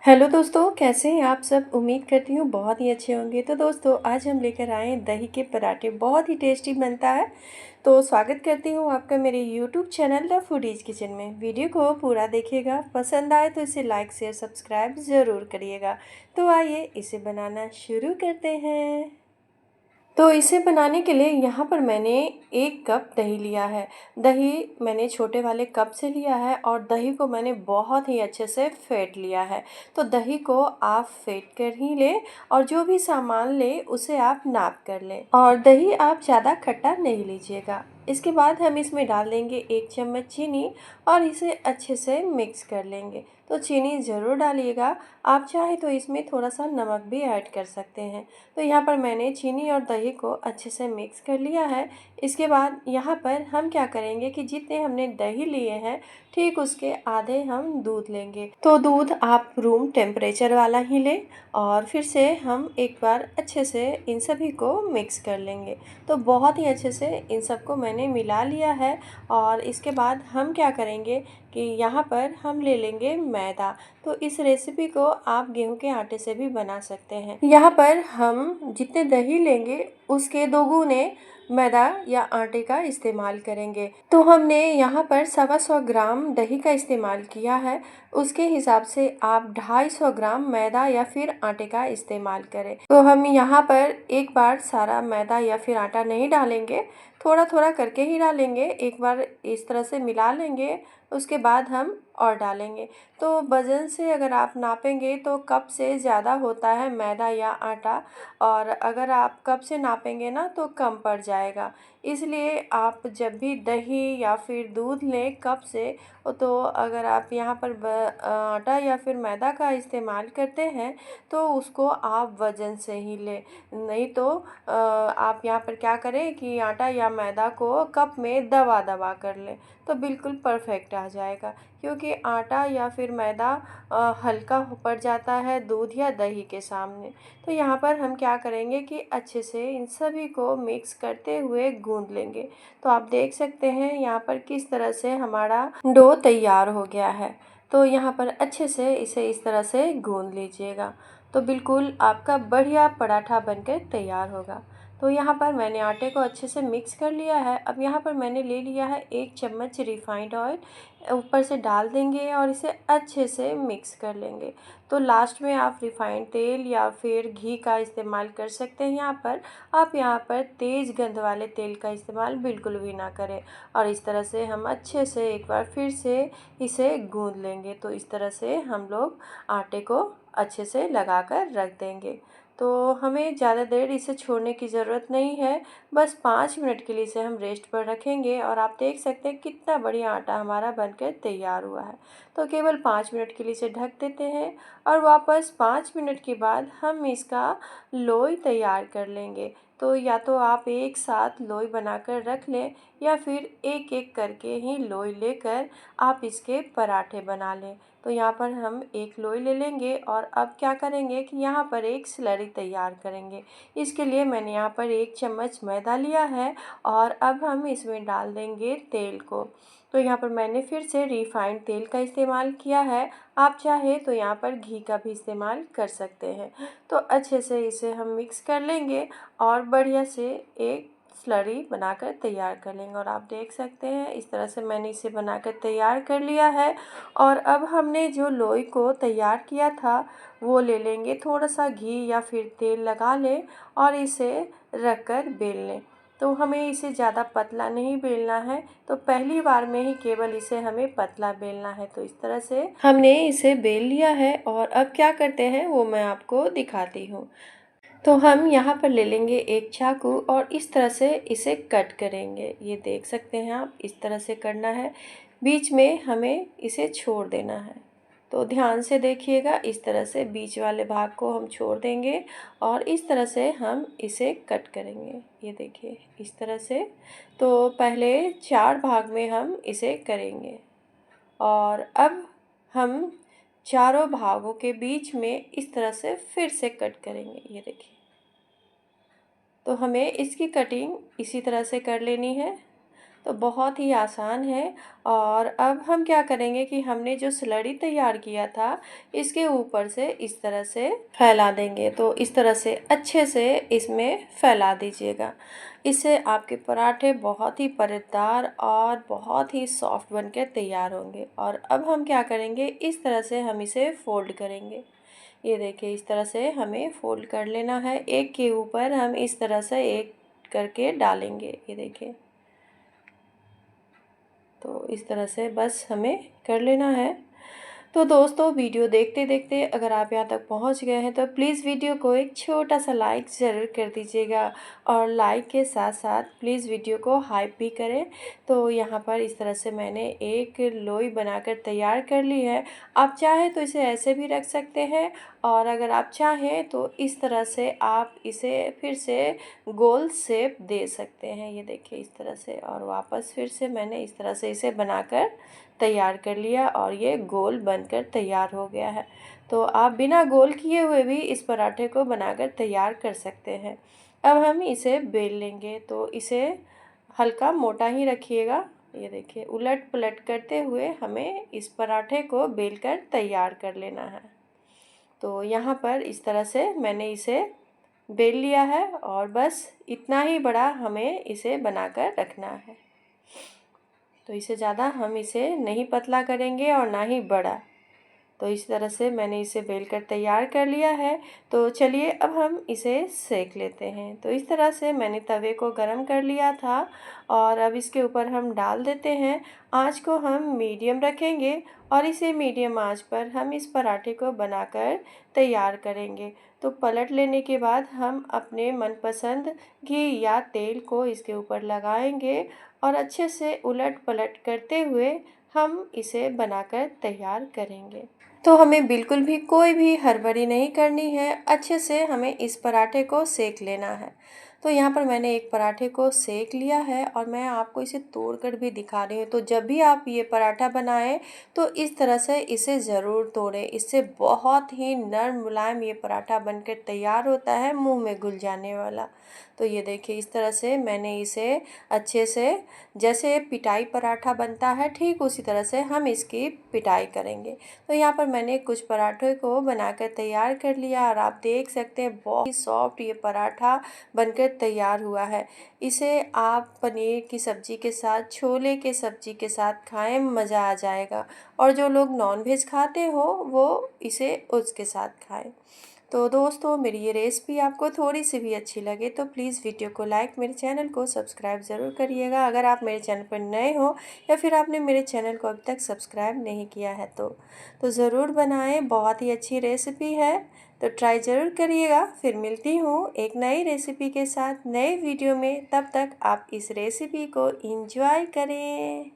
Hello दोस्तों, कैसे हैं आप सब? उम्मीद करती हूँ बहुत ही अच्छे होंगे। तो दोस्तों, आज हम लेकर आए हैं दही के पराठे। बहुत ही टेस्टी बनता है। तो स्वागत करती हूँ आपका मेरे YouTube channel the foodies kitchen में। वीडियो को पूरा देखिएगा, पसंद आए तो इसे लाइक शेयर सब्सक्राइब ज़रूर करिएगा। तो आइए इसे बनाना शुरू करते हैं। तो इसे बनाने के लिए यहाँ पर मैंने 1 कप दही लिया है। दही मैंने छोटे वाले कप से लिया है और दही को मैंने बहुत ही अच्छे से फेंट लिया है। तो दही को आप फेंट कर ही लें और जो भी सामान लें उसे आप नाप कर लें। और दही आप ज़्यादा खट्टा नहीं लीजिएगा। इसके बाद हम इसमें डाल देंगे 1 चम्मच चीनी और इसे अच्छे से मिक्स कर लेंगे। तो चीनी ज़रूर डालिएगा। आप चाहे तो इसमें थोड़ा सा नमक भी ऐड कर सकते हैं। तो यहाँ पर मैंने चीनी और दही को अच्छे से मिक्स कर लिया है। इसके बाद यहाँ पर हम क्या करेंगे कि जितने हमने दही लिए हैं ठीक उसके आधे हम दूध लेंगे। तो दूध आप रूम टेम्परेचर वाला ही लें और फिर से हम एक बार अच्छे से इन सभी को मिक्स कर लेंगे। तो बहुत ही अच्छे से इन सबको मैंने मिला लिया है। और इसके बाद हम क्या करेंगे कि यहाँ पर हम ले लेंगे मैदा। तो इस रेसिपी को आप गेहूं के आटे से भी बना सकते हैं। यहाँ पर हम जितने दही लेंगे उसके दोगुने मैदा या आटे का इस्तेमाल करेंगे। तो हमने यहाँ पर 125 ग्राम दही का इस्तेमाल किया है। उसके हिसाब से आप 250 ग्राम मैदा या फिर आटे का इस्तेमाल करें। तो हम यहाँ पर एक बार सारा मैदा या फिर आटा नहीं डालेंगे, थोड़ा थोड़ा करके ही डालेंगे। एक बार इस तरह से मिला लेंगे, उसके बाद हम और डालेंगे। तो वज़न से अगर आप नापेंगे तो कप से ज़्यादा होता है मैदा या आटा, और अगर आप कप से नापेंगे ना तो कम पड़ जाएगा। इसलिए आप जब भी दही या फिर दूध लें कप से, तो अगर आप यहाँ पर आटा या फिर मैदा का इस्तेमाल करते हैं तो उसको आप वज़न से ही लें। नहीं तो आप यहाँ पर क्या करें कि आटा या मैदा को कप में दबा दबा कर लें तो बिल्कुल परफेक्ट आ जाएगा। क्योंकि आटा या फिर मैदा हल्का पड़ जाता है दूध या दही के सामने। तो यहाँ पर हम क्या करेंगे कि अच्छे से इन सभी को मिक्स करते हुए गूंद लेंगे। तो आप देख सकते हैं यहाँ पर किस तरह से हमारा डो तैयार हो गया है। तो यहाँ पर अच्छे से इसे इस तरह से गूंद लीजिएगा। तो बिल्कुल आपका बढ़िया पराठा बनकर तैयार होगा। तो यहाँ पर मैंने आटे को अच्छे से मिक्स कर लिया है। अब यहाँ पर मैंने ले लिया है 1 चम्मच रिफाइंड ऑयल, ऊपर से डाल देंगे और इसे अच्छे से मिक्स कर लेंगे। तो लास्ट में आप रिफाइंड तेल या फिर घी का इस्तेमाल कर सकते हैं। यहाँ पर आप यहाँ पर तेज़ गंध वाले तेल का इस्तेमाल बिल्कुल भी ना करें। और इस तरह से हम अच्छे से एक बार फिर से इसे गूंद लेंगे। तो इस तरह से हम लोग आटे को अच्छे से लगा कर रख देंगे। तो हमें ज़्यादा देर इसे छोड़ने की ज़रूरत नहीं है। बस 5 मिनट के लिए इसे हम रेस्ट पर रखेंगे और आप देख सकते हैं कितना बढ़िया आटा हमारा बनकर तैयार हुआ है। तो केवल 5 मिनट के लिए इसे ढक देते हैं और वापस 5 मिनट के बाद हम इसका लोई तैयार कर लेंगे। तो या तो आप एक साथ लोई बनाकर रख लें या फिर एक एक करके ही लोई लेकर आप इसके पराठे बना लें। तो यहाँ पर हम एक लोई ले लेंगे और अब क्या करेंगे कि यहाँ पर एक स्लरी तैयार करेंगे। इसके लिए मैंने यहाँ पर 1 चम्मच मैदा लिया है और अब हम इसमें डाल देंगे तेल को। तो यहाँ पर मैंने फिर से रिफाइंड तेल का इस्तेमाल किया है। आप चाहे तो यहाँ पर घी का भी इस्तेमाल कर सकते हैं। तो अच्छे से इसे हम मिक्स कर लेंगे और बढ़िया से एक स्लरी बनाकर तैयार कर लेंगे। और आप देख सकते हैं इस तरह से मैंने इसे बनाकर तैयार कर लिया है। और अब हमने जो लोई को तैयार किया था वो ले लेंगे, थोड़ा सा घी या फिर तेल लगा लें और इसे रख कर बेल लें। तो हमें इसे ज़्यादा पतला नहीं बेलना है। तो पहली बार में ही केवल इसे हमें पतला बेलना है। तो इस तरह से हमने इसे बेल लिया है और अब क्या करते हैं वो मैं आपको दिखाती हूँ। तो हम यहाँ पर ले लेंगे एक चाकू और इस तरह से इसे कट करेंगे। ये देख सकते हैं आप, इस तरह से करना है। बीच में हमें इसे छोड़ देना है। तो ध्यान से देखिएगा, इस तरह से बीच वाले भाग को हम छोड़ देंगे और इस तरह से हम इसे कट करेंगे। ये देखिए इस तरह से। तो पहले 4 भाग में हम इसे करेंगे और अब हम चारों भागों के बीच में इस तरह से फिर से कट करेंगे। ये देखिए, तो हमें इसकी कटिंग इसी तरह से कर लेनी है। तो बहुत ही आसान है। और अब हम क्या करेंगे कि हमने जो स्लरी तैयार किया था इसके ऊपर से इस तरह से फैला देंगे। तो इस तरह से अच्छे से इसमें फैला दीजिएगा। इससे आपके पराठे बहुत ही परतदार और बहुत ही सॉफ्ट बनकर तैयार होंगे। और अब हम क्या करेंगे, इस तरह से हम इसे फोल्ड करेंगे। ये देखिए, इस तरह से हमें फोल्ड कर लेना है। एक के ऊपर हम इस तरह से एक करके डालेंगे। ये देखिए, तो इस तरह से बस हमें कर लेना है। तो दोस्तों, वीडियो देखते देखते अगर आप यहाँ तक पहुँच गए हैं तो प्लीज़ वीडियो को एक छोटा सा लाइक ज़रूर कर दीजिएगा। और लाइक के साथ साथ प्लीज़ वीडियो को हाइप भी करें। तो यहाँ पर इस तरह से मैंने एक लोई बनाकर तैयार कर ली है। आप चाहें तो इसे ऐसे भी रख सकते हैं, और अगर आप चाहें तो इस तरह से आप इसे फिर से गोल शेप दे सकते हैं। ये देखिए, इस तरह से, और वापस फिर से मैंने इस तरह से इसे बनाकर तैयार कर लिया और ये गोल बनकर तैयार हो गया है। तो आप बिना गोल किए हुए भी इस पराठे को बनाकर तैयार कर सकते हैं। अब हम इसे बेल लेंगे। तो इसे हल्का मोटा ही रखिएगा। ये देखिए, उलट पलट करते हुए हमें इस पराठे को बेलकर तैयार कर लेना है। तो यहाँ पर इस तरह से मैंने इसे बेल लिया है, और बस इतना ही बड़ा हमें इसे बनाकर रखना है। तो इससे ज़्यादा हम इसे नहीं पतला करेंगे और ना ही बड़ा। तो इस तरह से मैंने इसे बेलकर तैयार कर लिया है। तो चलिए अब हम इसे सेक लेते हैं। तो इस तरह से मैंने तवे को गरम कर लिया था, और अब इसके ऊपर हम डाल देते हैं। आँच को हम मीडियम रखेंगे, और इसे मीडियम आँच पर हम इस पराठे को बनाकर तैयार करेंगे। तो पलट लेने के बाद हम अपने मनपसंद घी या तेल को इसके ऊपर लगाएंगे, और अच्छे से उलट पलट करते हुए हम इसे बनाकर तैयार करेंगे। तो हमें बिल्कुल भी कोई भी हड़बड़ी नहीं करनी है, अच्छे से हमें इस पराठे को सेक लेना है। तो यहाँ पर मैंने एक पराठे को सेक लिया है, और मैं आपको इसे तोड़कर भी दिखा रही हूँ। तो जब भी आप ये पराठा बनाएं तो इस तरह से इसे ज़रूर तोड़ें। इससे बहुत ही नरम मुलायम ये पराठा बनकर तैयार होता है, मुंह में घुल जाने वाला। तो ये देखिए, इस तरह से मैंने इसे अच्छे से, जैसे पिटाई पराठा बनता है ठीक उसी तरह से हम इसकी पिटाई करेंगे। तो यहाँ पर मैंने कुछ पराठे को बनाकर तैयार कर लिया, और आप देख सकते हैं बहुत ही सॉफ्ट ये पराठा बनकर तैयार हुआ है। इसे आप पनीर की सब्ज़ी के साथ, छोले के सब्ज़ी के साथ खाएं, मज़ा आ जाएगा। और जो लोग नॉनवेज खाते हो वो इसे उसके साथ खाएं। तो दोस्तों, मेरी ये रेसिपी आपको थोड़ी सी भी अच्छी लगे तो प्लीज़ वीडियो को लाइक, मेरे चैनल को सब्सक्राइब ज़रूर करिएगा। अगर आप मेरे चैनल पर नए हो या फिर आपने मेरे चैनल को अभी तक सब्सक्राइब नहीं किया है तो ज़रूर बनाएं। बहुत ही अच्छी रेसिपी है, तो ट्राई ज़रूर करिएगा। फिर मिलती हूँ एक नई रेसिपी के साथ नए वीडियो में। तब तक आप इस रेसिपी को एंजॉय करें।